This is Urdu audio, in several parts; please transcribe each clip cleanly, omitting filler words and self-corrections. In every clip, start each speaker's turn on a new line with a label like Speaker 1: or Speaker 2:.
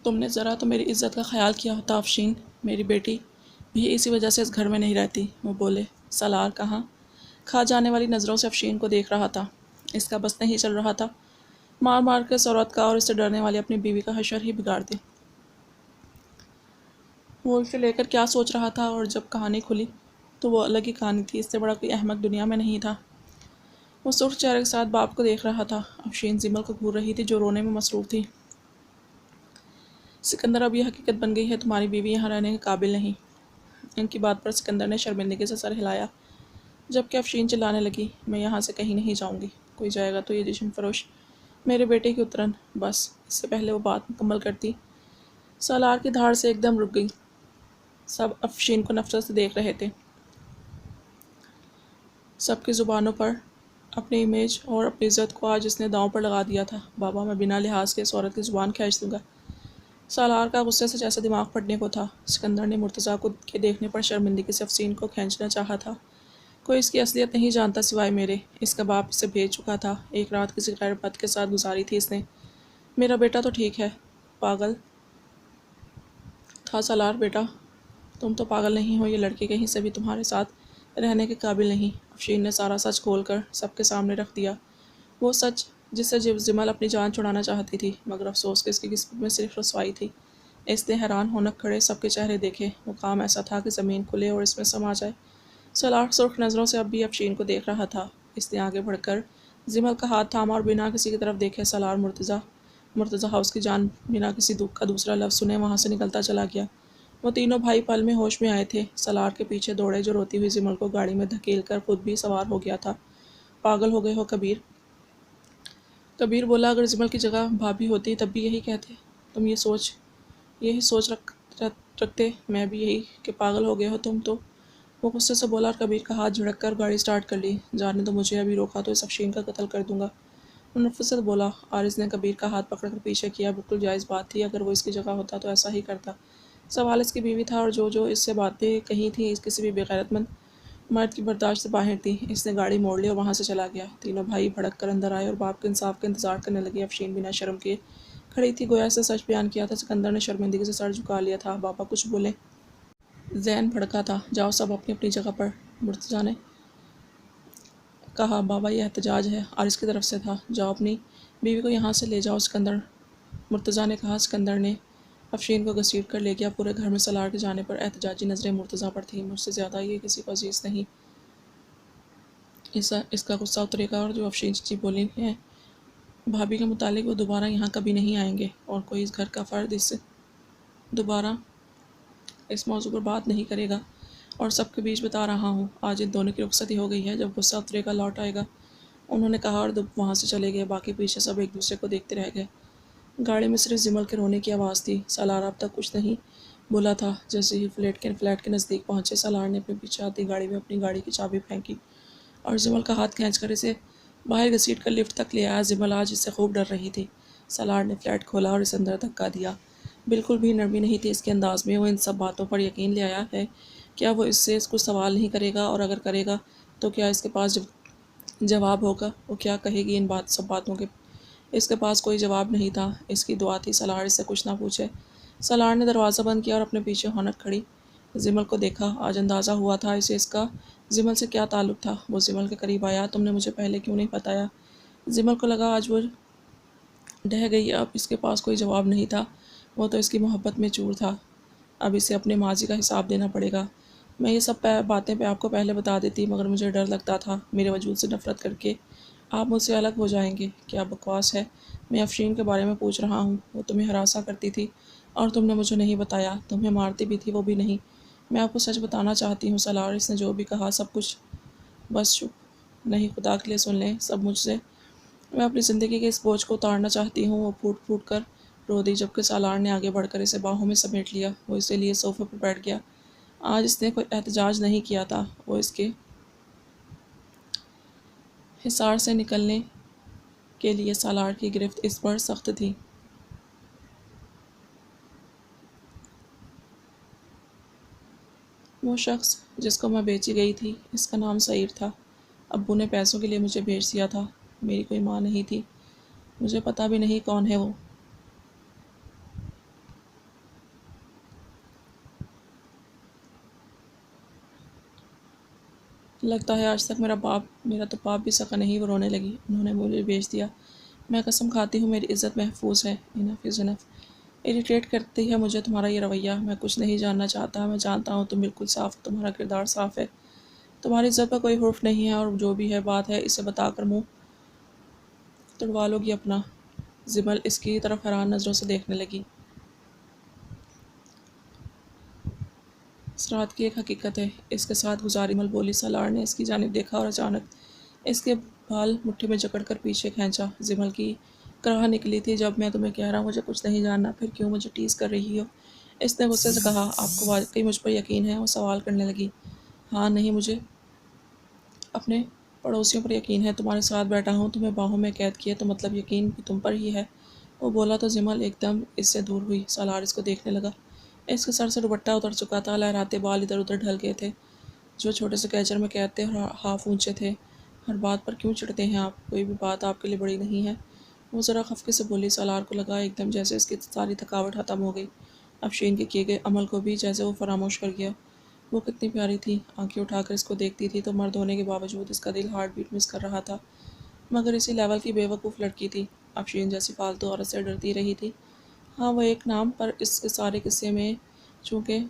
Speaker 1: تم نے ذرا تو میری عزت کا خیال کیا ہوتا افشین، میری بیٹی بھی اسی وجہ سے اس گھر میں نہیں رہتی۔ وہ بولے۔ سالار کہاں کھا جانے والی نظروں سے افشین کو دیکھ رہا تھا۔ اس کا بس نہیں چل رہا تھا مار مار کے اس عورت کا اور اس سے ڈرنے والی اپنی بیوی کا حشر ہی بگاڑ دے۔ وہ اسے لے کر کیا سوچ رہا تھا، اور جب کہانی کھلی تو وہ الگ ہی کہانی تھی۔ اس سے بڑا کوئی احمق دنیا میں نہیں تھا۔ وہ سرخ چہرے کے ساتھ باپ کو دیکھ رہا تھا۔ افشین زمل کو گھور رہی تھی جو رونے میں مصروف تھی۔ سکندر، اب یہ حقیقت بن گئی ہے تمہاری بیوی یہاں رہنے کے قابل نہیں۔ ان کی بات پر سکندر نے شرمندگی سے سر ہلایا، جبکہ افشین چلانے لگی، میں یہاں سے کہیں نہیں جاؤں گی۔ کوئی جائے گا تو یہ جشن فروش میرے بیٹے کی اترن۔ بس اس سے پہلے وہ بات مکمل کرتی، سالار کی دھاڑ سے ایک دم رک گئی۔ سب افشین کو نفرت سے دیکھ رہے تھے۔ سب کی زبانوں پر اپنی امیج اور اپنی عزت کو آج اس نے داؤں پر لگا دیا تھا۔ بابا، میں بنا لحاظ کے اس عورت کی زبان کھینچ دوں گا۔ سالار کا غصے سے جیسا دماغ پھٹنے کو تھا۔ سکندر نے مرتضیٰ کو کے دیکھنے پر شرمندگی سے افشین کو کھینچنا چاہا تھا۔ کوئی اس کی اصلیت نہیں جانتا سوائے میرے۔ اس کا باپ اسے بھیج چکا تھا۔ ایک رات کسی غیر مرد کے ساتھ گزاری تھی اس نے۔ میرا بیٹا تو ٹھیک ہے، پاگل تھا سالار بیٹا، تم تو پاگل نہیں ہو۔ یہ لڑکی کہیں سے بھی تمہارے ساتھ رہنے کے قابل نہیں۔ افشین نے سارا سچ کھول کر سب کے سامنے رکھ دیا۔ وہ سچ جس سے جمل اپنی جان چھڑانا چاہتی تھی، مگر افسوس کہ اس کی قسمت میں صرف رسوائی تھی۔ اس نے حیران ہونک کھڑے سب کے چہرے دیکھے۔ وہ کام ایسا تھا کہ زمین کھلے اور اس میں سما جائے۔ سالار سرخ نظروں سے اب بھی افشین کو دیکھ رہا تھا۔ اس نے آگے بڑھ کر زمل کا ہاتھ تھاما اور بنا کسی کی طرف دیکھے سالار مرتضیٰ ہاؤس کی جان بنا کسی دکھ کا دوسرا لفظ سنے وہاں سے نکلتا چلا گیا۔ وہ تینوں بھائی پل میں ہوش میں آئے تھے۔ سالار کے پیچھے دوڑے جو روتی ہوئی زمل کو گاڑی میں دھکیل کر خود بھی سوار ہو گیا تھا۔ پاگل ہو گئے ہو کبیر؟ کبیر بولا، اگر زمل کی جگہ بھابھی ہوتی تب بھی یہی کہتے۔ تم یہی سوچ رکھتے، میں بھی یہی کہ پاگل ہو گئے ہو تم تو۔ وہ غصے سے بولا اور کبیر کا ہاتھ جھڑک کر گاڑی سٹارٹ کر لی۔ جانے دو مجھے، ابھی روکا تو اس افشین کا قتل کر دوں گا۔ وہ نفرت سے بولا۔ عارض نے کبیر کا ہاتھ پکڑ کر پیچھے کیا۔ بالکل جائز بات تھی، اگر وہ اس کی جگہ ہوتا تو ایسا ہی کرتا۔ سوال اس کی بیوی تھا اور جو اس سے باتیں کہی تھیں کسی بھی بے غیرت مند مرد کی برداشت سے باہر تھی۔ اس نے گاڑی موڑ لی اور وہاں سے چلا گیا۔ تینوں بھائی بھڑک کر اندر آئے اور باپ کے انصاف کا انتظار کرنے لگے۔ افشین بنا شرم کیے کھڑی تھی، گویا اسے سچ بیان کیا تھا۔ سکندر نے شرمندگی سے سر جھکا لیا تھا۔ بابا کچھ بولے۔ ذہن بھڑکا تھا۔ جاؤ سب اپنی اپنی جگہ پر، مرتضیٰ نے کہا۔ بابا یہ احتجاج ہے، عارض کی طرف سے تھا۔ جاؤ اپنی بیوی کو یہاں سے لے جاؤ مرتضیٰ نے کہا۔ سکندر نے افشین کو گھسیٹ کر لے گیا۔ پورے گھر میں سالار کے جانے پر احتجاجی نظریں مرتضیٰ پر تھیں۔ مجھ سے زیادہ یہ کسی کو عزیز نہیں۔ اس کا غصہ اترے گا۔ اور جو افشین چچی بولی ہیں بھابھی کے متعلق، وہ دوبارہ یہاں کبھی نہیں آئیں گے، اور کوئی اس گھر کا فرد دوبارہ اس موضوع پر بات نہیں کرے گا۔ اور سب کے بیچ بتا رہا ہوں، آج ان دونوں کی رخصتی ہو گئی ہے۔ جب غصہ اترے گا لوٹ آئے گا، انہوں نے کہا، اور وہاں سے چلے گئے۔ باقی پیچھے سب ایک دوسرے کو دیکھتے رہ گئے۔ گاڑی میں صرف زمل کے رونے کی آواز تھی۔ سالار اب تک کچھ نہیں بولا تھا۔ جیسے ہی فلیٹ کے نزدیک پہنچے، سالار نے اپنے پیچھے آتی گاڑی میں اپنی گاڑی کی چابی پھینکی اور زمل کا ہاتھ کھینچ کر اسے باہر گھسیٹ کر لفٹ تک لے آیا۔ زمل آج اس سے خوب ڈر رہی تھی۔ سالار نے فلیٹ کھولا اور اسے اندر دھکا دیا۔ بالکل بھی نرمی نہیں تھی اس کے انداز میں۔ وہ ان سب باتوں پر یقین لے آیا ہے۔ کیا وہ اس سے کچھ سوال نہیں کرے گا؟ اور اگر کرے گا تو کیا اس کے پاس جواب ہوگا؟ وہ کیا کہے گی ان سب باتوں کے؟ اس کے پاس کوئی جواب نہیں تھا۔ اس کی دعا تھی سالار اس سے کچھ نہ پوچھے۔ سالار نے دروازہ بند کیا اور اپنے پیچھے ہونک کھڑی زمل کو دیکھا۔ آج اندازہ ہوا تھا اسے اس کا زمل سے کیا تعلق تھا۔ وہ زمل کے قریب آیا۔ تم نے مجھے پہلے کیوں نہیں بتایا؟ زمل کو لگا آج وہ ڈہ گئی۔ اب اس کے پاس کوئی جواب نہیں تھا۔ وہ تو اس کی محبت میں چور تھا۔ اب اسے اپنے ماضی کا حساب دینا پڑے گا۔ میں یہ سب باتیں آپ کو پہلے بتا دیتی، مگر مجھے ڈر لگتا تھا میرے وجود سے نفرت کر کے آپ مجھ سے الگ ہو جائیں گے۔ کیا بکواس ہے؟ میں افشین کے بارے میں پوچھ رہا ہوں۔ وہ تمہیں ہراساں کرتی تھی اور تم نے مجھے نہیں بتایا۔ تمہیں مارتی بھی تھی، وہ بھی نہیں۔ میں آپ کو سچ بتانا چاہتی ہوں سالار، اس نے جو بھی کہا سب کچھ بس چپ نہیں، خدا کے لیے سن لیں سب مجھ سے۔ میں اپنی زندگی کے اس بوجھ کو اتارنا چاہتی ہوں۔ وہ پھوٹ پھوٹ کر رو دی، جبکہ سالار نے آگے بڑھ کر اسے باہوں میں سمیٹ لیا۔ وہ اسے لیے صوفے پر بیٹھ گیا۔ آج اس نے کوئی احتجاج نہیں کیا تھا۔ وہ اس کے حصار سے نکلنے کے لیے سالار کی گرفت اس پر سخت تھی۔ وہ شخص جس کو میں بیچی گئی تھی، اس کا نام سعید تھا۔ ابو نے پیسوں کے لیے مجھے بیچ دیا تھا۔ میری کوئی ماں نہیں تھی۔ مجھے پتہ بھی نہیں کون ہے وہ۔ لگتا ہے آج تک میرا تو باپ بھی سکا نہیں، وہ رونے لگی۔ انہوں نے مجھے بیچ دیا، میں قسم کھاتی ہوں میری عزت محفوظ ہے۔ انف از انف۔ اریٹیٹ کرتی ہے مجھے تمہارا یہ رویہ۔ میں کچھ نہیں جاننا چاہتا، میں جانتا ہوں تم بالکل صاف، تمہارا کردار صاف ہے، تمہاری عزت پر کوئی حرف نہیں ہے، اور جو بھی ہے بات ہے اسے بتا کر منہ تڑوا لو گی اپنا۔ زمل اس کی طرف حیران نظروں سے دیکھنے لگی۔ اس رات کی ایک حقیقت ہے، اس کے ساتھ گزاری مل بولی۔ سالار نے اس کی جانب دیکھا اور اچانک اس کے بال مٹھی میں جکڑ کر پیچھے کھینچا۔ زمل کی کراہ نکلی تھی، جب میں تمہیں کہہ رہا ہوں مجھے کچھ نہیں جاننا، پھر کیوں مجھے ٹیز کر رہی ہو؟ اس نے غصے سے کہا۔ آپ کو واقعی مجھ پر یقین ہے؟ وہ سوال کرنے لگی۔ ہاں نہیں، مجھے اپنے پڑوسیوں پر یقین ہے، تمہارے ساتھ بیٹھا ہوں، تمہیں باہوں میں قید کیا، تو مطلب یقین بھی تم پر ہی ہے۔ وہ بولا تو زمل ایک دم اس سے دور ہوئی۔ سالار اس کو دیکھنے لگا۔ اس کے سر سے دوپٹہ اتر چکا تھا، لہراتے بال ادھر ادھر ڈھل گئے تھے، جو چھوٹے سے کیچر میں قید تھے اور ہاف اونچے تھے۔ ہر بات پر کیوں چڑھتے ہیں آپ؟ کوئی بھی بات آپ کے لیے بڑی نہیں ہے؟ وہ ذرا خفقے سے بولی۔ سالار کو لگا ایک دم جیسے اس کی ساری تھکاوٹ ختم ہو گئی، افشین کے کیے گئے عمل کو بھی جیسے وہ فراموش کر گیا۔ وہ کتنی پیاری تھی، آنکھیں اٹھا کر اس کو دیکھتی تھی تو مرد ہونے کے باوجود اس کا دل ہارٹ بیٹ مس کر رہا تھا، مگر اسی لیول کی بے وقوف لڑکی تھی۔ افشین جیسی فالتو عورت سے ڈرتی رہی تھی۔ ہاں وہ ایک نام پر اس کے سارے قصے میں چونکہ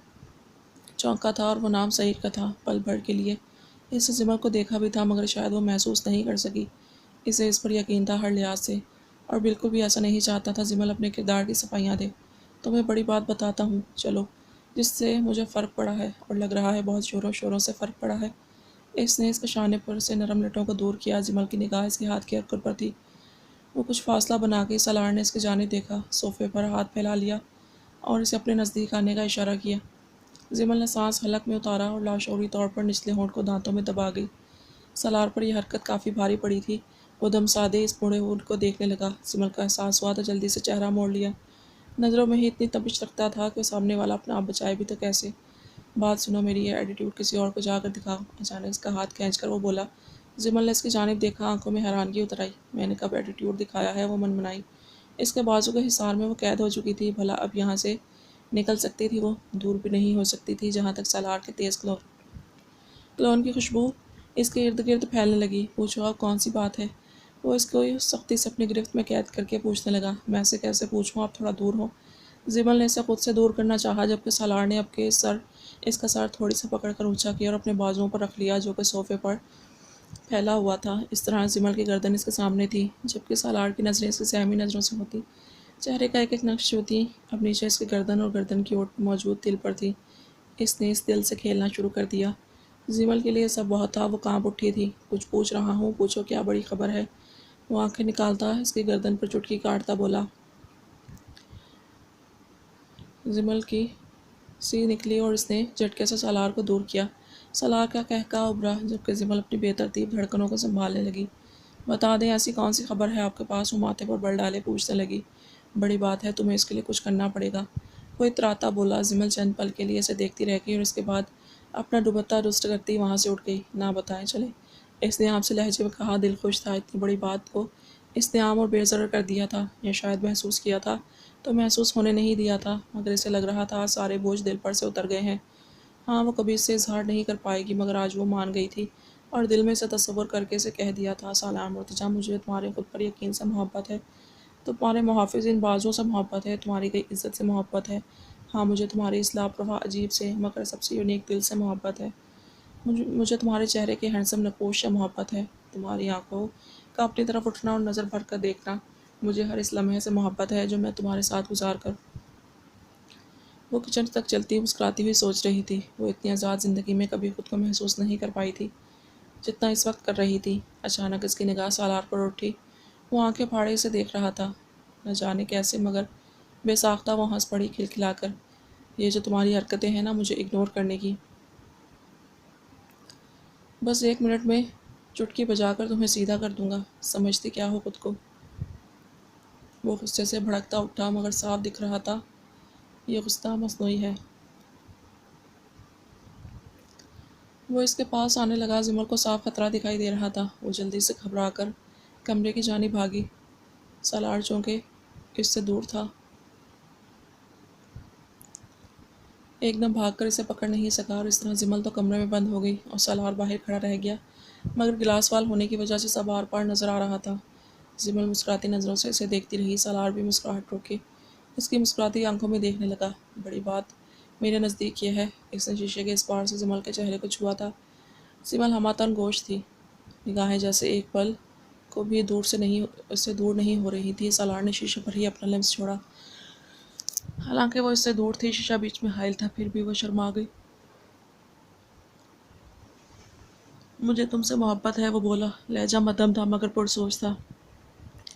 Speaker 1: چونکا تھا، اور وہ نام سعید کا تھا۔ پل بھر کے لیے اس نے زمل کو دیکھا بھی تھا، مگر شاید وہ محسوس نہیں کر سکی۔ اسے اس پر یقین تھا ہر لحاظ سے، اور بالکل بھی ایسا نہیں چاہتا تھا زمل اپنے کردار کی صفائیاں دے۔ تمہیں بڑی بات بتاتا ہوں چلو، جس سے مجھے فرق پڑا ہے، اور لگ رہا ہے بہت زوروں شوروں سے فرق پڑا ہے۔ اس نے اس کے شانے پر سے نرم لٹوں کو دور کیا۔ زمل کی نگاہ اس کے ہاتھ کے ارکن پر تھی۔ وہ کچھ فاصلہ بنا کے سالار نے اس کی جانب دیکھا، صوفے پر ہاتھ پھیلا لیا اور اسے اپنے نزدیک آنے کا اشارہ کیا۔ زمل نے سانس حلق میں اتارا اور لاشعوری طور پر نچلے ہونٹ کو دانتوں میں دبا گئی۔ سالار پر یہ حرکت کافی بھاری پڑی تھی۔ وہ دم سادے اس بوڑھے اونٹ کو دیکھنے لگا۔ زمل کا احساس ہوا تو جلدی سے چہرہ موڑ لیا۔ نظروں میں ہی اتنی تپش رکھتا تھا کہ سامنے والا اپنا آپ بچائے بھی تو کیسے۔ بات سنو، میری یہ ایٹیٹیوڈ کسی اور کو جا کر دکھاؤ۔ اچانک اس کا ہاتھ کھینچ کر وہ بولا۔ زمل نے اس کی جانب دیکھا، آنکھوں میں حیرانگی اتر آئی۔ میں نے کب ایٹیٹیوڈ دکھایا ہے؟ وہ منمنائی۔ اس کے بازو کے حصار میں وہ قید ہو چکی تھی، بھلا اب یہاں سے نکل سکتی تھی وہ؟ دور بھی نہیں ہو سکتی تھی، جہاں تک سالار کے تیز کلون کی خوشبو اس کے ارد گرد پھیلنے لگی۔ پوچھو اب کون سی بات ہے؟ وہ اس کو سختی سے اپنی گرفت میں قید کر کے پوچھنے لگا۔ میں سے کیسے پوچھوں، آپ تھوڑا دور ہو۔ زمل نے اسے خود سے دور کرنا چاہا، جبکہ سالار نے اس کا سر تھوڑی سے پکڑ کر اونچا کیا اور اپنے بازوؤں پر رکھ لیا، جو کہ صوفے پر پھیلا ہوا تھا۔ اس طرح زمل کی گردن اس کے سامنے تھی، جبکہ سالار کی نظریں اس کی سہمی نظروں سے ہوتی۔ چہرے کا ایک ایک نقش جو تھی اب نیچے اس کی گردن اور گردن کی اوٹ موجود دل پر تھی۔ اس نے اس دل سے کھیلنا شروع کر دیا۔ زمل کے لیے سب بہت تھا، وہ کانپ اٹھی تھی۔ کچھ پوچھ رہا ہوں، پوچھو کیا بڑی خبر ہے؟ وہ آنکھیں نکالتا اس کی گردن پر چٹکی کاٹتا بولا۔ زمل کی سی نکلی اور اس نے جھٹکے سے سالار کو دور کیا۔ سالار کا قہقہہ ابھرا، جبکہ زمل اپنی بے ترتیب دھڑکنوں کو سنبھالنے لگی۔ بتا دیں ایسی کون سی خبر ہے آپ کے پاس؟ وہ ماتھے پر بل ڈالے پوچھنے لگی۔ بڑی بات ہے، تمہیں اس کے لیے کچھ کرنا پڑے گا، وہ اتراتا بولا۔ زمل چند پل کے لیے اسے دیکھتی رہ گئی اور اس کے بعد اپنا دوپٹہ درست کرتی وہاں سے اٹھ گئی۔ نہ بتائیں چلے، اس نے عام سے لہجے میں کہا۔ دل خوش تھا، اتنی بڑی بات کو اس نے عام اور بے ضرر کر دیا تھا، یا شاید محسوس کیا تھا تو محسوس ہونے نہیں دیا تھا، مگر اسے لگ رہا تھا سارے بوجھ دل پر سے اتر گئے ہیں۔ ہاں وہ کبھی اس سے اظہار نہیں کر پائے گی، مگر آج وہ مان گئی تھی اور دل میں سے تصور کر کے اسے کہہ دیا تھا۔ سالار مرتضیٰ، مجھے تمہارے خود پر یقین سے محبت ہے، تمہارے محافظ ان بازوں سے محبت ہے، تمہاری گئی عزت سے محبت ہے۔ ہاں مجھے تمہاری اس لاپرواہ عجیب سے مگر سب سے یونیک دل سے محبت ہے۔ مجھے تمہارے چہرے کے ہینڈسم نقوش سے محبت ہے، تمہاری آنکھوں کا اپنی طرف اٹھنا اور نظر بھر کر دیکھنا۔ مجھے ہر اس لمحے سے محبت ہے جو میں تمہارے ساتھ گزار کر۔ وہ کچن تک چلتی مسکراتی ہوئی سوچ رہی تھی۔ وہ اتنی آزاد زندگی میں کبھی خود کو محسوس نہیں کر پائی تھی جتنا اس وقت کر رہی تھی۔ اچانک اس کی نگاہ سالار پر اٹھی۔ وہ آنکھیں پھاڑے اسے دیکھ رہا تھا، نہ جانے کیسے، مگر بے ساختہ وہ ہنس پڑی کھلکھلا کر۔ یہ جو تمہاری حرکتیں ہیں نا مجھے اگنور کرنے کی، بس 1 منٹ میں چٹکی بجا کر تمہیں سیدھا کر دوں گا، سمجھتی کیا ہو خود کو؟ وہ غصے سے بھڑکتا اٹھا، مگر صاف دکھ رہا تھا یہ غصہ مصنوعی ہے۔ وہ اس کے پاس آنے لگا۔ زمل کو صاف خطرہ دکھائی دے رہا تھا۔ وہ جلدی سے گھبرا کر کمرے کی جانب بھاگی۔ سالار چونکہ اس سے دور تھا، ایک دم بھاگ کر اسے پکڑ نہیں سکا اور اس طرح زمل تو کمرے میں بند ہو گئی اور سالار باہر کھڑا رہ گیا، مگر گلاس وال ہونے کی وجہ سے سب آر پار نظر آ رہا تھا۔ زمل مسکراتی نظروں سے اسے دیکھتی رہی، سالار بھی مسکراہٹ روکے اس کی مسکراتی آنکھوں میں دیکھنے لگا۔ بڑی بات میرے نزدیک یہ ہے، اس نے شیشے کے اس پار سے زمل کے چہرے کو چھوا تھا۔ زمل ہمہ گوش تھی، نگاہیں جیسے ایک پل کو بھی اس سے دور نہیں ہو رہی تھی۔ سالار نے شیشے پر ہی اپنا لمس چھوڑا، حالانکہ وہ اس سے دور تھی، شیشہ بیچ میں حائل تھا، پھر بھی وہ شرما گئی۔ مجھے تم سے محبت ہے، وہ بولا، لہجہ مدھم تھا مگر پرسوچ تھا۔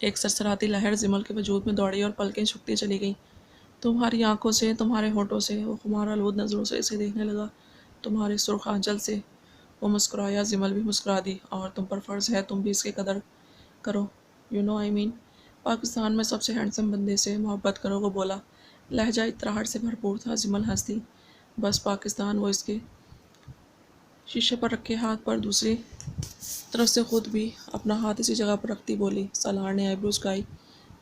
Speaker 1: ایک سرسراتی لہر زمل کے وجود میں دوڑی اور پلکیں جھکتی چلی گئیں۔ تمہاری آنکھوں سے، تمہارے ہونٹوں سے، وہ خمار آلود نظروں سے اسے دیکھنے لگا، تمہارے سرخ آنچل سے۔ وہ مسکرایا، زمل بھی مسکرا دی، اور تم پر فرض ہے تم بھی اس کی قدر کرو، یو نو آئی مین، پاکستان میں سب سے ہینڈسم بندے سے محبت کرو، وہ بولا۔ لہجہ اطراحٹ سے بھرپور تھا۔ زمل ہنس دی۔ بس پاکستان، وہ اس کے شیشے پر رکھے ہاتھ پر دوسری طرف سے خود بھی اپنا ہاتھ اسی جگہ پر رکھتی بولی۔ سالار نے آئی بروز گائی،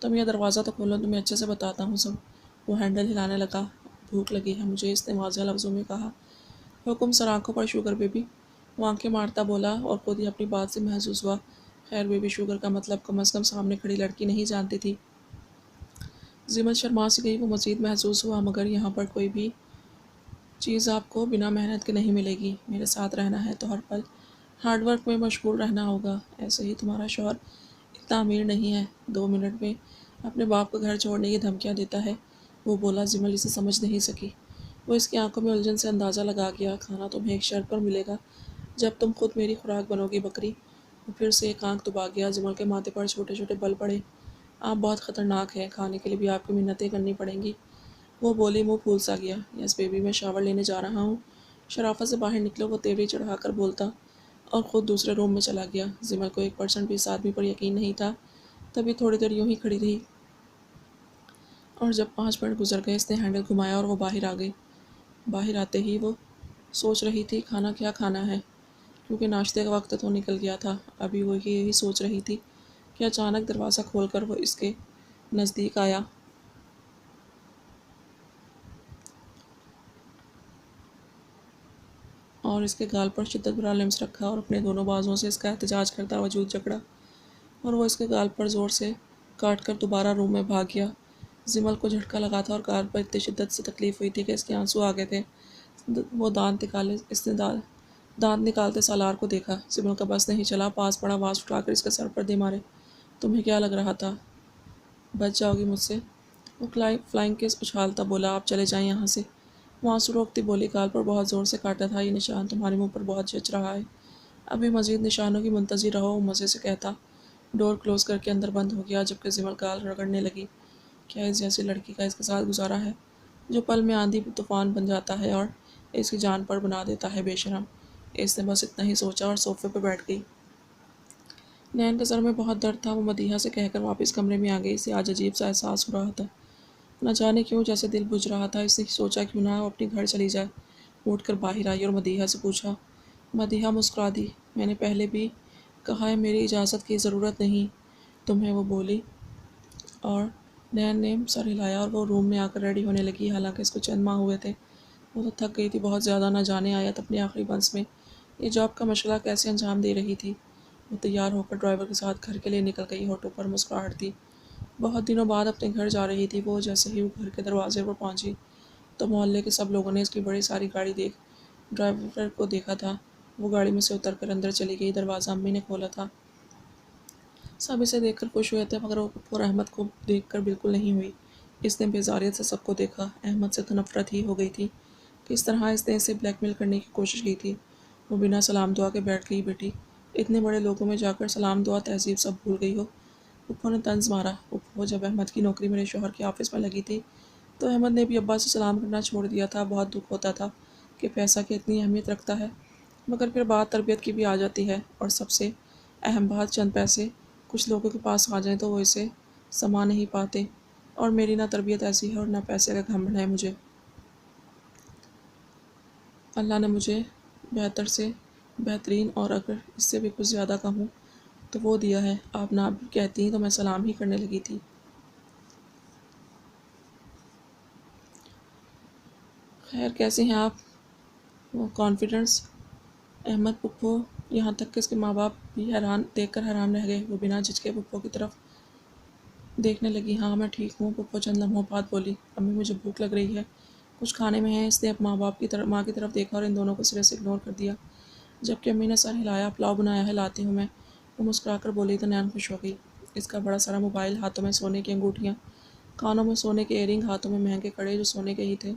Speaker 1: تم یہ دروازہ تو کھولو، تمہیں اچھے سے بتاتا ہوں سب۔ وہ ہینڈل ہلانے لگا۔ بھوک لگی ہے مجھے، اس نے واضح لفظوں میں کہا۔ حکم سر، آنکھوں پر شوگر بیبی، وہ آنکھیں مارتا بولا اور خود ہی اپنی بات سے محظوظ ہوا۔ خیر بیبی شوگر کا مطلب کم از کم سامنے کھڑی لڑکی نہیں جانتی تھی۔ زمل شرما سی گئی، وہ مزید محظوظ ہوا، مگر یہاں پر کوئی بھی چیز آپ کو بنا محنت کے نہیں ملے گی، میرے ساتھ رہنا ہے تو ہر پل ہارڈ ورک میں مشغول رہنا ہوگا۔ ایسے ہی تمہارا شوہر اتنا امیر نہیں ہے، 2 منٹ میں اپنے باپ کو گھر چھوڑنے کی دھمکیاں دیتا ہے، وہ بولا۔ زمل اسے سمجھ نہیں سکی، وہ اس کی آنکھوں میں الجھن سے اندازہ لگا گیا۔ کھانا تمہیں ایک شرط پر ملے گا، جب تم خود میری خوراک بنو گی بکری۔ وہ پھر سے ایک آنکھ دبا گیا، زمل کے ماتھے پر چھوٹے چھوٹے بل پڑے۔ آپ بہت خطرناک ہیں، کھانے کے لیے بھی آپ کی منتیں کرنی پڑیں گی، وہ بولی، منہ پھول سا گیا۔ یس بیبی، میں شاور لینے جا رہا ہوں، شرافت سے باہر نکلو، وہ تیوری چڑھا کر بولتا اور خود دوسرے روم میں چلا گیا۔ زمل کو 1% بھی اس آدمی پر یقین نہیں تھا، تبھی تھوڑی دیر یوں ہی کھڑی رہی، اور جب 5 منٹ گزر گئے اس نے ہینڈل گھمایا اور وہ باہر آ گئی۔ باہر آتے ہی وہ سوچ رہی تھی کھانا کیا کھانا ہے، کیونکہ ناشتے کا وقت تو نکل گیا تھا۔ ابھی وہ یہی سوچ رہی تھی کہ اچانک دروازہ کھول کر وہ اس کے نزدیک آیا اور اس کے گال پر شدت بھرا لمس رکھا اور اپنے دونوں بازوؤں سے اس کا احتجاج کرتا وجود جکڑا، اور وہ اس کے گال پر زور سے کاٹ کر دوبارہ روم میں بھاگ گیا۔ زمل کو جھٹکا لگا تھا اور گال پر اتنی شدت سے تکلیف ہوئی تھی کہ اس کے آنسو آ گئے تھے۔ وہ دانت نکالتے سالار کو دیکھا۔ زمل کا بس نہیں چلا، پاس پڑا، آواز اٹھا کر اس کے سر پر دے مارے، تمہیں کیا لگ رہا تھا بچ جاؤ گی مجھ سے؟ وہ فلائنگ کس اچھالتا بولا، آپ چلے جائیں یہاں سے۔ وہ آنسو روکتی بولی، گال پر بہت زور سے کاٹا تھا، یہ نشان تمہارے منہ پر بہت جچ رہا ہے، ابھی مزید نشانوں کی منتظر رہو، وہ مزے سے کہتا ڈور کلوز کر کے اندر بند ہو گیا، جبکہ زمل گال رگڑنے لگی۔ کیا اس جیسی لڑکی کا اس کے ساتھ گزارا ہے، جو پل میں آندھی طوفان بن جاتا ہے اور اس کی جان پر بنا دیتا ہے، بے شرم۔ اس نے بس اتنا ہی سوچا اور صوفے پہ بیٹھ گئی۔ نین کے سر میں بہت درد تھا، وہ مدیحہ سے کہہ کر واپس کمرے میں آ گئی۔ اسے آج عجیب سا احساس ہو رہا تھا، نہ جانے کیوں، جیسے دل بجھ رہا تھا۔ اس نے سوچا کیوں نہ وہ اپنے گھر چلی جائے۔ اٹھ کر باہر آئی اور مدیحہ سے پوچھا۔ مدیحہ مسکرا دی، میں نے پہلے بھی کہا ہے میری اجازت کی ضرورت نہیں تمہیں، وہ بولی، اور نین نے سر ہلایا اور وہ روم میں آ کر ریڈی ہونے لگی، حالانکہ اس کو چند ماہ ہوئے تھے۔ وہ تو تھک گئی تھی بہت زیادہ، نہ جانے آیت اپنے آخری بنس میں یہ جاب کا مشغلہ کیسے انجام دے رہی تھی۔ وہ تیار ہو کر ڈرائیور کے ساتھ گھر کے لیے نکل گئی، ہونٹوں پر مسکراہٹ تھی، بہت دنوں بعد اپنے گھر جا رہی تھی وہ۔ جیسے ہی وہ گھر کے دروازے پر پہنچی تو محلے کے سب لوگوں نے اس کی بڑی ساری گاڑی دیکھ ڈرائیور کو دیکھا تھا۔ وہ گاڑی میں سے اتر کر اندر چلی گئی، دروازہ امی نے کھولا تھا۔ سب اسے دیکھ کر خوش ہوئے تھے، مگر وہ پر احمد کو دیکھ کر بالکل نہیں ہوئی۔ اس نے بیزاریت سے سب کو دیکھا، احمد سے تو نفرت ہی ہو گئی تھی، کس طرح اس نے اسے بلیک میل کرنے کی کوشش کی تھی۔ وہ بنا سلام دعا کے بیٹھ گئی، بیٹی اتنے بڑے لوگوں میں جا کر سلام دعا تہذیب سب بھول گئی ہو۔ پھپھو نے طنز مارا۔ پھپھو، جب احمد کی نوکری میرے شوہر کے آفس میں لگی تھی تو احمد نے بھی ابا سے سلام کرنا چھوڑ دیا تھا، بہت دکھ ہوتا تھا کہ پیسہ کی اتنی اہمیت رکھتا ہے، مگر پھر بات تربیت کی بھی آ جاتی ہے، اور سب سے اہم بات چند پیسے کچھ لوگوں کے پاس آ جائیں تو وہ اسے سما نہیں پاتے، اور میری نہ تربیت ایسی ہے اور نہ پیسے کا گھمنڈ ہے مجھے۔ اللہ نے مجھے بہتر سے بہترین، اور اگر اس سے بھی کچھ زیادہ کہوں تو وہ دیا ہے۔ آپ نہ بھی کہتی تو میں سلام ہی کرنے لگی تھی۔ خیر کیسے ہیں آپ؟ وہ کانفیڈنس احمد پپھو، یہاں تک کہ اس کے ماں باپ بھی حیران دیکھ کر حیران رہ گئے۔ وہ بنا جھجکے پپھو کی طرف دیکھنے لگی۔ ہاں میں ٹھیک ہوں، پپھو چند لمحوں بعد بولی۔ امی مجھے بھوک لگ رہی ہے، کچھ کھانے میں ہے۔ اس نے ماں کی طرف دیکھا اور ان دونوں کو سرے سے اگنور کر دیا۔ جبکہ امی نے سر ہلایا۔ پلاؤ بنایا ہے، لاتی ہوں میں، وہ مسکرا کر بولی تو نین خوش ہو گئی۔ اس کا بڑا سارا موبائل، ہاتھوں میں سونے کی انگوٹھیاں، کانوں میں سونے کے ایئرنگ، ہاتھوں میں مہنگے کڑے جو سونے کے ہی تھے،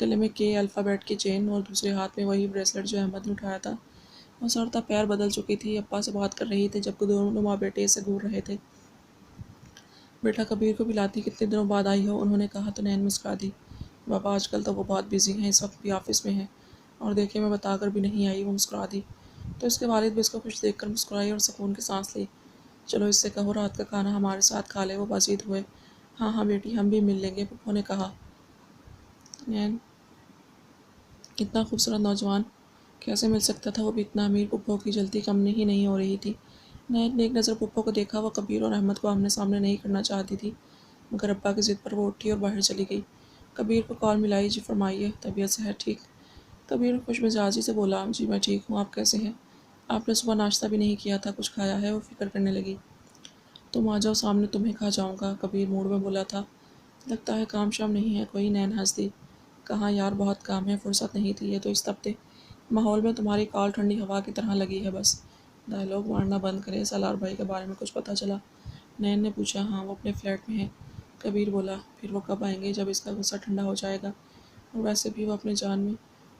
Speaker 1: گلے میں کے الفابیٹ کی چین اور دوسرے ہاتھ میں وہی بریسلٹ جو احمد نے اٹھایا تھا۔ وہ سر تا پیر بدل چکی تھی، ابا سے بات کر رہی تھی جبکہ دونوں ماں بیٹے سے گور رہے تھے۔ بیٹا کبیر کو بلاتی، کتنے دنوں بعد آئی ہو، انہوں نے کہا تو نین مسکرا دی۔ بابا آج کل تو وہ بہت بزی ہیں، اس وقت بھی آفس میں ہیں، اور دیکھے میں بتا کر بھی نہیں آئی، وہ مسکرا دی۔ تو اس کے والد بھی اس کو خوش دیکھ کر مسکرائے اور سکون کی سانس لی۔ چلو اس سے کہو رات کا کھانا ہمارے ساتھ کھا لے، وہ بازید ہوئے۔ ہاں ہاں بیٹی، ہم بھی مل لیں گے، پپھو نے کہا۔ نین اتنا خوبصورت نوجوان کیسے مل سکتا تھا، وہ بھی اتنا امیر؟ پپھو کی جلدی کم ہی نہیں ہو رہی تھی۔ نین نے ایک نظر پپھو کو دیکھا۔ وہ کبیر اور احمد کو آمنے سامنے نہیں کرنا چاہتی تھی، مگر ابا کی ضد پر وہ اٹھی اور باہر چلی گئی۔ کبیر کو کال ملائی۔ جی فرمائیے، طبیعت صحت ٹھیک؟ کبیر خوش مزاجی سے بولا۔ جی میں ٹھیک ہوں، آپ کیسے ہیں؟ آپ نے صبح ناشتہ بھی نہیں کیا تھا، کچھ کھایا ہے؟ وہ فکر کرنے لگی۔ تم آ جاؤ سامنے، تمہیں کھا جاؤں گا، کبیر موڈ میں بولا تھا۔ لگتا ہے کام شام نہیں ہے کوئی؟ نین ہنس دی۔ کہاں یار، بہت کام ہے، فرصت نہیں تھی، یہ تو اس تپتے ماحول میں تمہاری کال ٹھنڈی ہوا کی طرح لگی ہے، بس ڈائلاگ مارنا بند کرے۔ سالار بھائی کے بارے میں کچھ پتہ چلا؟ نین نے پوچھا۔ ہاں وہ اپنے فلیٹ میں ہیں، کبیر بولا۔ پھر وہ کب آئیں گے؟ جب اس کا غصہ ٹھنڈا ہو جائے گا، اور ویسے بھی وہ اپنے جان میں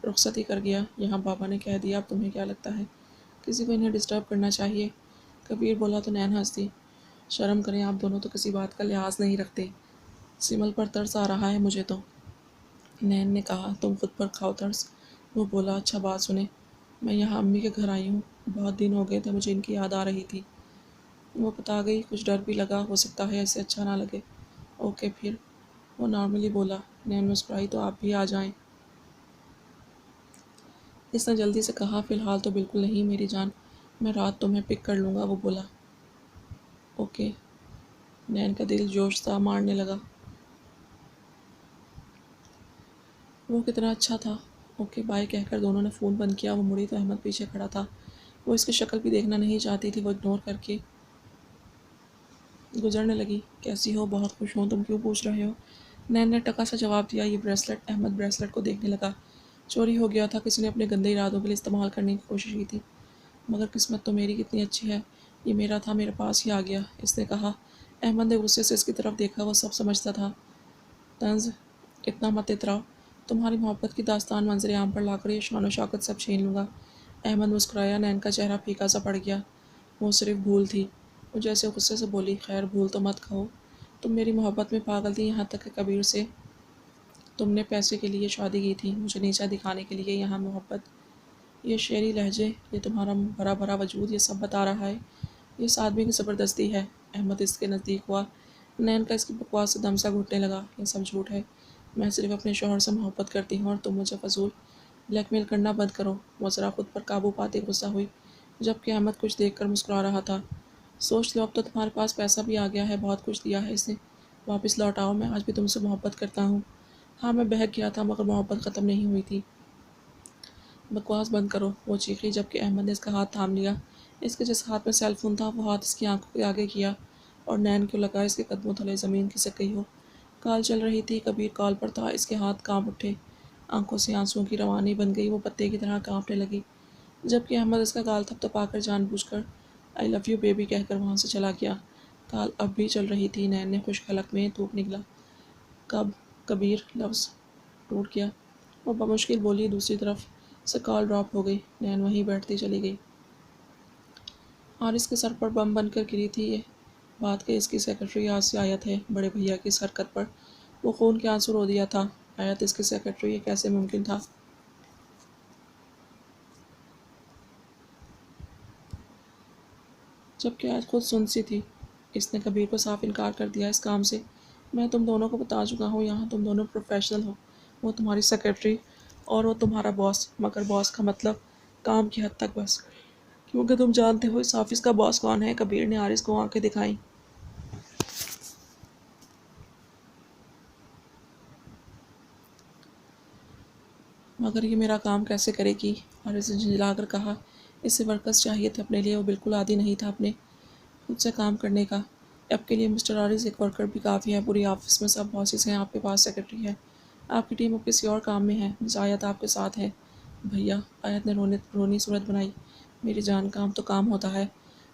Speaker 1: رخصت ہی کر گیا، یہاں بابا نے کہہ دیا۔ اب تمہیں کیا لگتا ہے کسی کو انہیں ڈسٹرب کرنا چاہیے؟ کبیر بولا تو نین ہنس دی۔ شرم کریں، آپ دونوں تو کسی بات کا لحاظ نہیں رکھتے، سمل پر ترس آ رہا ہے مجھے تو، نین نے کہا۔ تم خود پر کھاؤ ترس، وہ بولا۔ اچھا بات سنیں، میں یہاں امی کے گھر آئی ہوں، بہت دن ہو گئے تھے، مجھے ان کی یاد آ رہی تھی۔ وہ بتا گئی۔ کچھ ڈر بھی لگا، ہو سکتا ہے اسے اچھا نہ لگے۔ اوکے پھر، وہ نارملی بولا۔ نین مسکرائی۔ تو آپ بھی آ جائیں، اس نے جلدی سے کہا۔ فی الحال تو بالکل نہیں میری جان، میں رات تمہیں پک کر لوں گا، وہ بولا۔ اوکے، نین کا دل جوش سا مارنے لگا۔ وہ کتنا اچھا تھا۔ اوکے بائے کہہ کر دونوں نے فون بند کیا۔ وہ مڑی تو احمد پیچھے کھڑا تھا۔ وہ اس کی شکل بھی دیکھنا نہیں چاہتی تھی، وہ اگنور کر کے گزرنے لگی۔ کیسی ہو؟ بہت خوش ہوں، تم کیوں پوچھ رہے ہو؟ نین نے ٹکا سا جواب دیا۔ یہ بریسلٹ، احمد بریسلٹ کو دیکھنے لگا۔ چوری ہو گیا تھا، کسی نے اپنے گندے ارادوں کے لیے استعمال کرنے کی کوشش کی تھی، مگر قسمت تو میری کتنی اچھی ہے، یہ میرا تھا، میرے پاس ہی آ گیا، اس نے کہا۔ احمد نے غصے سے اس کی طرف دیکھا، وہ سب سمجھتا تھا۔ طنز اتنا مت اتراؤ، تمہاری محبت کی داستان منظر عام پر لا کر یہ شان و شوکت سب چھین لوں گا۔ احمد مسکرایا۔ نین کا چہرہ پھیکا سا پڑ گیا۔ وہ صرف بھول تھی، وہ جیسے غصے سے بولی۔ خیر بھول تو مت کہو، تم میری محبت میں پاگل تھی، یہاں تک کہ کبیر سے تم نے پیسے کے لیے شادی کی تھی، مجھے نیچا دکھانے کے لیے۔ یہاں محبت، یہ شعری لہجے، یہ تمہارا بھرا بھرا وجود، یہ سب بتا رہا ہے یہ اس آدمی کی زبردستی ہے۔ احمد اس کے نزدیک ہوا۔ نین کا اس کی بکواس سے دم سا گھٹنے لگا۔ یہ سب جھوٹ ہے، میں صرف اپنے شوہر سے محبت کرتی ہوں، اور تم مجھے فضول بلیک میل کرنا بند کرو۔ وہ ذرا خود پر قابو پاتے غصہ ہوئی، جبکہ احمد کچھ دیکھ کر مسکرا رہا تھا۔ سوچ لو، اب تو تمہارے پاس پیسہ بھی آ گیا ہے، بہت کچھ دیا ہے اس نے، واپس لوٹ آؤ، میں آج بھی تم سے محبت کرتا ہوں۔ ہاں میں بہک گیا تھا، مگر محبت ختم نہیں ہوئی تھی۔ بکواس بند کرو، وہ چیخی، جبکہ احمد نے اس کا ہاتھ تھام لیا۔ اس کے جس ہاتھ میں سیل فون تھا، وہ ہاتھ اس کی آنکھوں کے آگے کیا، اور نین کو لگا اس کے قدموں تلے زمین کھسک گئی ہو۔ کال چل رہی تھی، کبیر کال پر تھا، اس کے ہاتھ کانپ اٹھے، آنکھوں سے آنسوؤں کی روانی بن گئی، وہ پتے کی طرح کانپنے لگی، جبکہ احمد اس کا گال تھپ تھپا کر جان بوجھ کر آئی لو یو بیبی کہہ کر وہاں سے چلا گیا۔ کال اب بھی چل رہی تھی۔ نین نے خشک حلق میں تھوک نگلا۔ کب؟ کبیر لفظ ٹوٹ گیا، وہ بمشکل بولی۔ دوسری طرف سے کال ڈراپ ہو گئی۔ نین وہیں بیٹھتی چلی گئی۔ حارث کے سر پر بم بن کر گری تھی یہ بات کہ اس کی سیکرٹری آج سے آیت ہے، بڑے بھیا کی اس حرکت پر وہ خون کے آنسو رو دیا تھا۔ آیت اس کی سیکرٹری، یہ کیسے ممکن تھا؟ جبکہ آج خود سن سی تھی۔ اس نے کبیر کو صاف انکار کر دیا اس کام سے۔ میں تم دونوں کو بتا چکا ہوں، یہاں تم دونوں پروفیشنل ہو، وہ تمہاری سیکرٹری اور وہ تمہارا باس، مگر باس کا مطلب کام کی حد تک بس، کیونکہ تم جانتے ہو اس آفس کا باس کون ہے۔ کبیر نے حارث کو آنکھیں دکھائیں۔ مگر یہ میرا کام کیسے کرے گی؟ عارض نے جھنجھلا کر کہا۔ اسے ورکرز چاہیے تھے اپنے لیے، وہ بالکل عادی نہیں تھا اپنے خود سے کام کرنے کا۔ آپ کے لیے مسٹر عارض ایک ورکر بھی کافی ہے، پوری آفس میں سب باسز ہیں، آپ کے پاس سیکرٹری ہے، آپ کی ٹیم اب کسی اور کام میں ہے، مس آیت آپ کے ساتھ ہے۔ بھیا، آیت نے رونی صورت بنائی۔ میری جان، کام تو کام ہوتا ہے،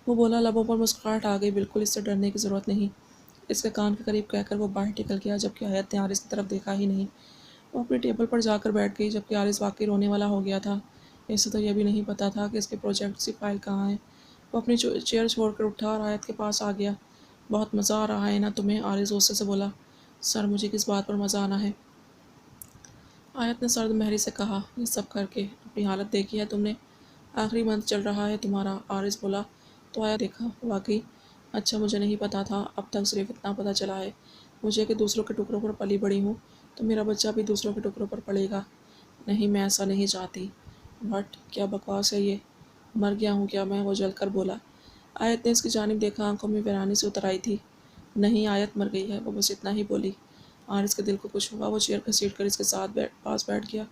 Speaker 1: وہ بولا۔ لبوں پر مسکراہٹ آ گئی۔ بالکل اس سے ڈرنے کی ضرورت نہیں، اس کے کان کے قریب کہہ کر وہ باہر نکل گیا، جبکہ آیت نے عارض کی طرف دیکھا ہی نہیں۔ وہ اپنی ٹیبل پر جا کر بیٹھ گئی، جبکہ عارض واقعی رونے والا ہو گیا تھا۔ اسے تو یہ بھی نہیں پتا تھا کہ اس کے پروجیکٹس کی فائل کہاں ہے۔ وہ اپنی چیئر چھوڑ کر اٹھا اور آیت کے پاس آ گیا۔ بہت مزہ آ رہا ہے نا تمہیں؟ عارض غصے سے بولا۔ سر، مجھے کس بات پر مزہ آنا ہے؟ آیت نے سرد مہری سے کہا۔ یہ سب کر کے اپنی حالت دیکھی ہے تم نے؟ آخری منتھ چل رہا ہے تمہارا، عارض بولا۔ تو آیت دیکھا، واقعی؟ اچھا، مجھے نہیں پتا تھا، اب تک صرف اتنا پتا چلا ہے مجھے کہ دوسروں کے ٹکڑوں پر پلی بڑی ہوں، تو میرا بچہ بھی دوسروں کے ٹکڑوں پر پڑے گا۔ نہیں، میں ایسا نہیں چاہتی۔ بٹ کیا بکواس ہے یہ؟ مر گیا ہوں کیا میں؟ وہ جل کر بولا۔ آیت نے اس کی جانب دیکھا، آنکھوں میں ویرانی سے اتر آئی تھی۔ نہیں، آیت مر گئی ہے، وہ بس اتنا ہی بولی۔ عارض کے دل کو کچھ ہوا، وہ چیئر گھسیٹ کر اس کے پاس بیٹھ گیا۔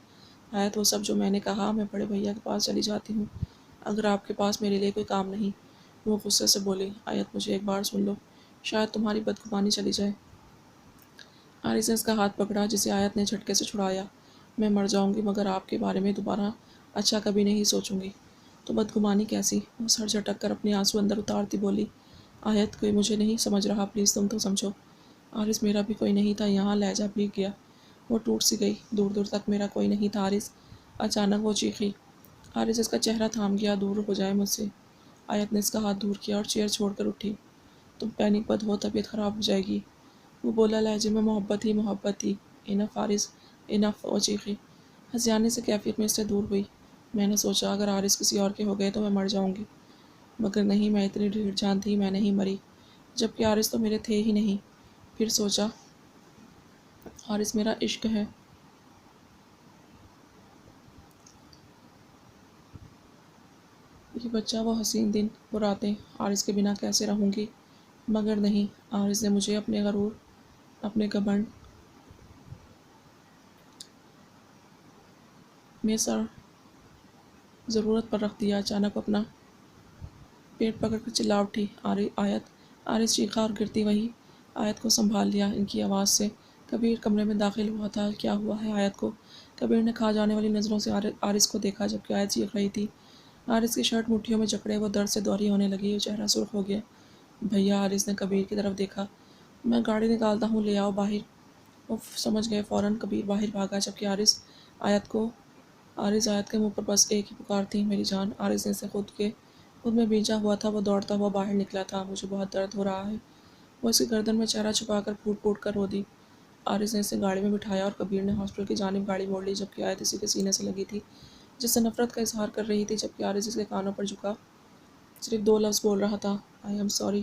Speaker 1: آیت، وہ سب جو میں نے کہا، میں بڑے بھیا کے پاس چلی جاتی ہوں اگر آپ کے پاس میرے لیے کوئی کام نہیں۔ وہ غصے سے بولی۔ آیت، مجھے ایک بار سن لو، شاید تمہاری بدگمانی چلی جائے۔ عارض نے اس کا ہاتھ پکڑا، جسے آیت نے جھٹکے سے چھڑایا۔ میں مر جاؤں گی مگر آپ کے بارے میں دوبارہ اچھا کبھی نہیں سوچوں گی۔ تو بدگمانی کیسی؟ وہ سر جھٹک کر اپنے آنسو اندر اتارتی بولی۔ آیت، کوئی مجھے نہیں سمجھ رہا، پلیز تم تو سمجھو۔ عارض، میرا بھی کوئی نہیں تھا یہاں، لہجہ بھیگ گیا، وہ ٹوٹ سی گئی۔ دور دور تک میرا کوئی نہیں تھا عارض، اچانک وہ چیخی۔ عارض اس کا چہرہ تھام گیا، دور ہو جائے مجھ سے۔ آیت نے اس کا ہاتھ دور کیا اور چیئر چھوڑ کر اٹھی۔ تم پینک مت ہو، طبیعت خراب ہو جائے گی، وہ بولا لہجے میں۔ محبت ہی محبت تھی۔ انف عارض، انف، وہ چیخی۔ ہنسیانے سے کیفیت میں اس سے دور ہوئی۔ میں نے سوچا اگر عارض کسی اور کے ہو گئے تو میں مر جاؤں گی، مگر نہیں، میں اتنی ڈھیڑ جان تھی، میں نہیں مری، جبکہ عارض تو میرے تھے ہی نہیں۔ پھر سوچا عارض میرا عشق ہے۔ یہ بچہ، وہ حسین دن، وہ راتیں، عارض کے بنا کیسے رہوں گی؟ مگر نہیں، عارض نے مجھے اپنے غرور، اپنے گھمنڈ میں سر ضرورت پر رکھ دیا۔ اچانک اپنا پیٹ پکڑ کر چلا اٹھی۔ آیت! عارض چیخا اور گرتی وہی آیت کو سنبھال لیا ان کی آواز سے۔ کبیر کمرے میں داخل ہوا تھا۔ کیا ہوا ہے آیت کو؟ کبیر نے کھا جانے والی نظروں سے عارض کو دیکھا، جبکہ آیت چیخ رہی تھی۔ عارض کی شرٹ مٹھیوں میں جکڑے، وہ درد سے دوہری ہونے لگی، وہ چہرہ سرخ ہو گیا۔ بھیا، عارض نے کبیر کی طرف دیکھا۔ میں گاڑی نکالتا ہوں، لے آؤ باہر۔ وہ سمجھ گئے فوراً۔ کبیر باہر بھاگا، جبکہ عارض آیت کے منہ پر بس ایک ہی پکار تھی، میری جان۔ عارض نے اسے خود میں بھیجا ہوا تھا، وہ دوڑتا ہوا باہر نکلا تھا۔ مجھے بہت درد ہو رہا ہے، وہ اس کی گردن میں چہرہ چھپا کر پھوٹ پھوٹ کر رو دی۔ عارض نے اسے گاڑی میں بٹھایا اور کبیر نے ہاسپٹل کی جانب گاڑی موڑ لی، جبکہ آیت اسی کے سینے سے لگی تھی، جس سے نفرت کا اظہار کر رہی تھی، جبکہ عارض اس کے کانوں پر جھکا صرف 2 لفظ بول رہا تھا، آئی ایم سوری۔